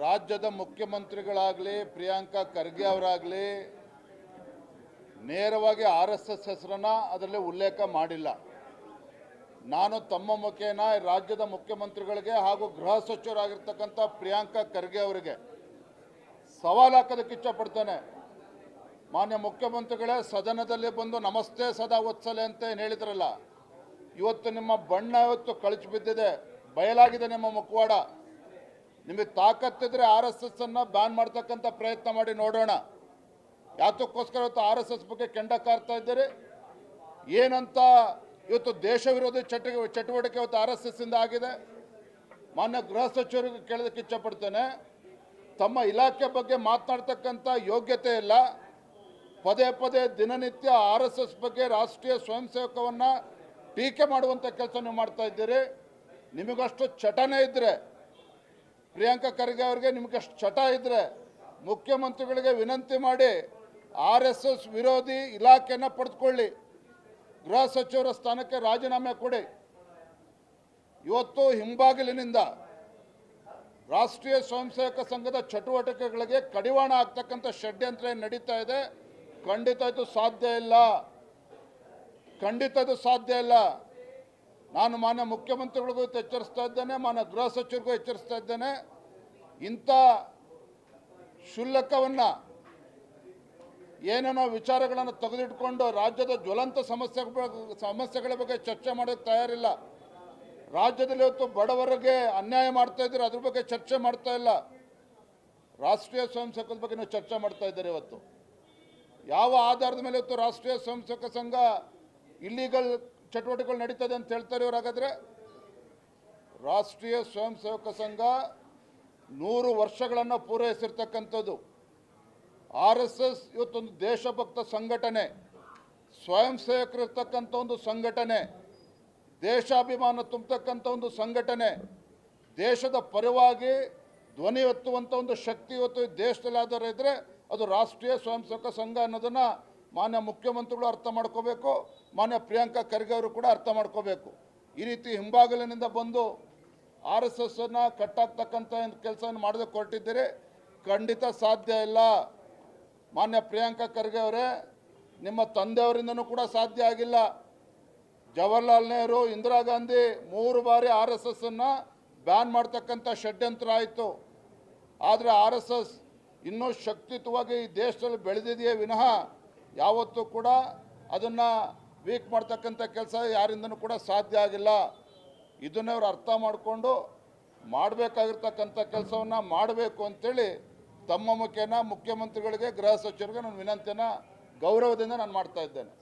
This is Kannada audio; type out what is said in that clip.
ರಾಜ್ಯದ ಮುಖ್ಯಮಂತ್ರಿಗಳಾಗಲಿ ಪ್ರಿಯಾಂಕಾ ಖರ್ಗೆ ಅವರಾಗಲಿ ನೇರವಾಗಿ RSS ಹೆಸರನ್ನು ಅದರಲ್ಲಿ ಉಲ್ಲೇಖ ಮಾಡಿಲ್ಲ. ನಾನು ತಮ್ಮ ಮುಖೇನ ರಾಜ್ಯದ ಮುಖ್ಯಮಂತ್ರಿಗಳಿಗೆ ಹಾಗೂ ಗೃಹ ಸಚಿವರಾಗಿರ್ತಕ್ಕಂಥ ಪ್ರಿಯಾಂಕಾ ಖರ್ಗೆ ಅವರಿಗೆ ಸವಾಲು ಹಾಕೋದಕ್ಕೆ ಇಷ್ಟಪಡ್ತೇನೆ. ಮಾನ್ಯ ಮುಖ್ಯಮಂತ್ರಿಗಳೇ, ಸದನದಲ್ಲಿ ಬಂದು ನಮಸ್ತೆ ಸದಾ ವತ್ಸಲೆ ಅಂತ ಏನು ಹೇಳಿದ್ರಲ್ಲ, ಇವತ್ತು ನಿಮ್ಮ ಬಣ್ಣ ಇವತ್ತು ಕಳಚಿ ಬಿದ್ದಿದೆ, ಬಯಲಾಗಿದೆ ನಿಮ್ಮ ಮುಖವಾಡ. ನಿಮಗೆ ತಾಕತ್ತಿದ್ರೆ RSS ಅನ್ನು ಬ್ಯಾನ್ ಮಾಡ್ತಕ್ಕಂಥ ಪ್ರಯತ್ನ ಮಾಡಿ ನೋಡೋಣ. ಯಾತಕ್ಕೋಸ್ಕರ ಇವತ್ತು RSS ಬಗ್ಗೆ ಕೆಂಡ ಕಾರ್ತಾ ಇದ್ದೀರಿ? ಏನಂತ ಇವತ್ತು ದೇಶ ವಿರೋಧಿ ಚಟುವಟಿಕೆ ಇವತ್ತು RSS ಇಂದ ಆಗಿದೆ. ಮಾನ್ಯ ಗೃಹ ಸಚಿವರಿಗೆ ಕೇಳೋದಕ್ಕೆ ಇಷ್ಟಪಡ್ತೇನೆ, ತಮ್ಮ ಇಲಾಖೆ ಬಗ್ಗೆ ಮಾತನಾಡ್ತಕ್ಕಂಥ ಯೋಗ್ಯತೆ ಇಲ್ಲ. ಪದೇ ಪದೇ ದಿನನಿತ್ಯ RSS ಬಗ್ಗೆ ರಾಷ್ಟ್ರೀಯ ಸ್ವಯಂ ಸೇವಕವನ್ನು ಟೀಕೆ ಮಾಡುವಂಥ ಕೆಲಸ ನೀವು ಮಾಡ್ತಾ ಇದ್ದೀರಿ. ನಿಮಗಷ್ಟು ಚಟನೆ ಇದ್ದರೆ, ಪ್ರಿಯಾಂಕಾ ಖರ್ಗೆ ಅವರಿಗೆ ನಿಮಗಷ್ಟು ಚಟ ಇದ್ದರೆ ಮುಖ್ಯಮಂತ್ರಿಗಳಿಗೆ ವಿನಂತಿ ಮಾಡಿ RSS ವಿರೋಧಿ ಇಲಾಖೆಯನ್ನು ಪಡೆದುಕೊಳ್ಳಿ, ಗೃಹ ಸಚಿವರ ಸ್ಥಾನಕ್ಕೆ ರಾಜೀನಾಮೆ ಕೊಡಿ. ಇವತ್ತು ಹಿಂಬಾಗಿಲಿನಿಂದ ರಾಷ್ಟ್ರೀಯ ಸ್ವಯಂ ಸೇವಕ ಸಂಘದ ಚಟುವಟಿಕೆಗಳಿಗೆ ಕಡಿವಾಣ ಆಗ್ತಕ್ಕಂಥ ಷಡ್ಯಂತ್ರ ನಡೀತಾ ಇದೆ. ಖಂಡಿತ ಇದು ಸಾಧ್ಯ ಇಲ್ಲ, ಖಂಡಿತ ಇದು ಸಾಧ್ಯ ಇಲ್ಲ. ನಾನು ಮಾನ್ಯ ಮುಖ್ಯಮಂತ್ರಿಗಳಿಗೂ ಎಚ್ಚರಿಸ್ತಾ ಇದ್ದೇನೆ, ಮಾನ್ಯ ಗೃಹ ಸಚಿವರಿಗೂ ಎಚ್ಚರಿಸ್ತಾ ಇದ್ದೇನೆ. ಇಂಥ ಕ್ಷುಲ್ಲಕವನ್ನು ಏನೇನೋ ವಿಚಾರಗಳನ್ನು ತೆಗೆದಿಟ್ಕೊಂಡು ರಾಜ್ಯದ ಜ್ವಲಂತ ಸಮಸ್ಯೆಗಳ ಬಗ್ಗೆ ಚರ್ಚೆ ಮಾಡೋಕ್ಕೆ ತಯಾರಿಲ್ಲ. ರಾಜ್ಯದಲ್ಲಿ ಇವತ್ತು ಬಡವರಿಗೆ ಅನ್ಯಾಯ ಮಾಡ್ತಾ ಇದ್ದೀರಿ, ಅದ್ರ ಬಗ್ಗೆ ಚರ್ಚೆ ಮಾಡ್ತಾ ಇಲ್ಲ. ರಾಷ್ಟ್ರೀಯ ಸ್ವಯಂ ಸೇವಕರ ಬಗ್ಗೆ ನೀವು ಚರ್ಚೆ ಮಾಡ್ತಾ ಇದ್ದೀರಿ. ಇವತ್ತು ಯಾವ ಆಧಾರದ ಮೇಲೆ ಇವತ್ತು ರಾಷ್ಟ್ರೀಯ ಸ್ವಯಂ ಸೇವಕ ಸಂಘ ಇಲ್ಲೀಗಲ್ ಚಟುವಟಿಕೆಗಳು ನಡೀತದೆ ಅಂತ ಹೇಳ್ತಾರೆ ಇವರು? ಹಾಗಾದರೆ ರಾಷ್ಟ್ರೀಯ ಸ್ವಯಂ ಸೇವಕ ಸಂಘ 100 ವರ್ಷಗಳನ್ನು ಪೂರೈಸಿರ್ತಕ್ಕಂಥದ್ದು. RSS ಇವತ್ತೊಂದು ದೇಶಭಕ್ತ ಸಂಘಟನೆ, ಸ್ವಯಂ ಸೇವಕರಿರ್ತಕ್ಕಂಥ ಒಂದು ಸಂಘಟನೆ, ದೇಶಾಭಿಮಾನ ತುಂಬತಕ್ಕಂಥ ಒಂದು ಸಂಘಟನೆ, ದೇಶದ ಪರವಾಗಿ ಧ್ವನಿ ಎತ್ತುವಂಥ ಒಂದು ಶಕ್ತಿ ಇವತ್ತು ದೇಶದಲ್ಲಿ ಆಧಾರ ಇದ್ದರೆ ಅದು ರಾಷ್ಟ್ರೀಯ ಸ್ವಯಂ ಸೇವಕ ಸಂಘ ಅನ್ನೋದನ್ನು ಮಾನ್ಯ ಮುಖ್ಯಮಂತ್ರಿಗಳು ಅರ್ಥ ಮಾಡ್ಕೋಬೇಕು, ಮಾನ್ಯ ಪ್ರಿಯಾಂಕಾ ಖರ್ಗೆ ಅವರು ಕೂಡ ಅರ್ಥ ಮಾಡ್ಕೋಬೇಕು. ಈ ರೀತಿ ಹಿಂಬಾಗಿಲಿನಿಂದ ಬಂದು RSS ಅನ್ನು ಕಟ್ಟಾಕ್ತಕ್ಕಂಥ ಕೆಲಸವನ್ನು ಮಾಡೋದಕ್ಕೆ ಹೊರಟಿದ್ದೀರಿ, ಖಂಡಿತ ಸಾಧ್ಯ ಇಲ್ಲ. ಮಾನ್ಯ ಪ್ರಿಯಾಂಕಾ ಖರ್ಗೆ ಅವರೇ, ನಿಮ್ಮ ತಂದೆಯವರಿಂದನೂ ಕೂಡ ಸಾಧ್ಯ ಆಗಿಲ್ಲ. ಜವಾಹರ್ಲಾಲ್ ನೆಹರು, ಇಂದಿರಾ ಗಾಂಧಿ 3 ಬಾರಿ RSS ಅನ್ನು ಬ್ಯಾನ್ ಮಾಡ್ತಕ್ಕಂಥ ಷಡ್ಯಂತ್ರ ಆಯಿತು. ಆದರೆ RSS ಇನ್ನೂ ಶಕ್ತಿಯುತವಾಗಿ ಈ ದೇಶದಲ್ಲಿ ಬೆಳೆದಿದೆಯೇ ವಿನಃ ಯಾವತ್ತೂ ಕೂಡ ಅದನ್ನು ವೀಕ್ ಮಾಡ್ತಕ್ಕಂಥ ಕೆಲಸ ಯಾರಿಂದನೂ ಕೂಡ ಸಾಧ್ಯ ಆಗಿಲ್ಲ. ಇದನ್ನೇ ಅವರು ಅರ್ಥ ಮಾಡಿಕೊಂಡು ಮಾಡಬೇಕಾಗಿರ್ತಕ್ಕಂಥ ಕೆಲಸವನ್ನು ಮಾಡಬೇಕು ಅಂತೇಳಿ ತಮ್ಮ ಮುಖೇನ ಮುಖ್ಯಮಂತ್ರಿಗಳಿಗೆ, ಗೃಹ ಸಚಿವರಿಗೆ ನಾನು ವಿನಂತಿಯನ್ನು ಗೌರವದಿಂದ ನಾನು ಮಾಡ್ತಾ ಇದ್ದೇನೆ.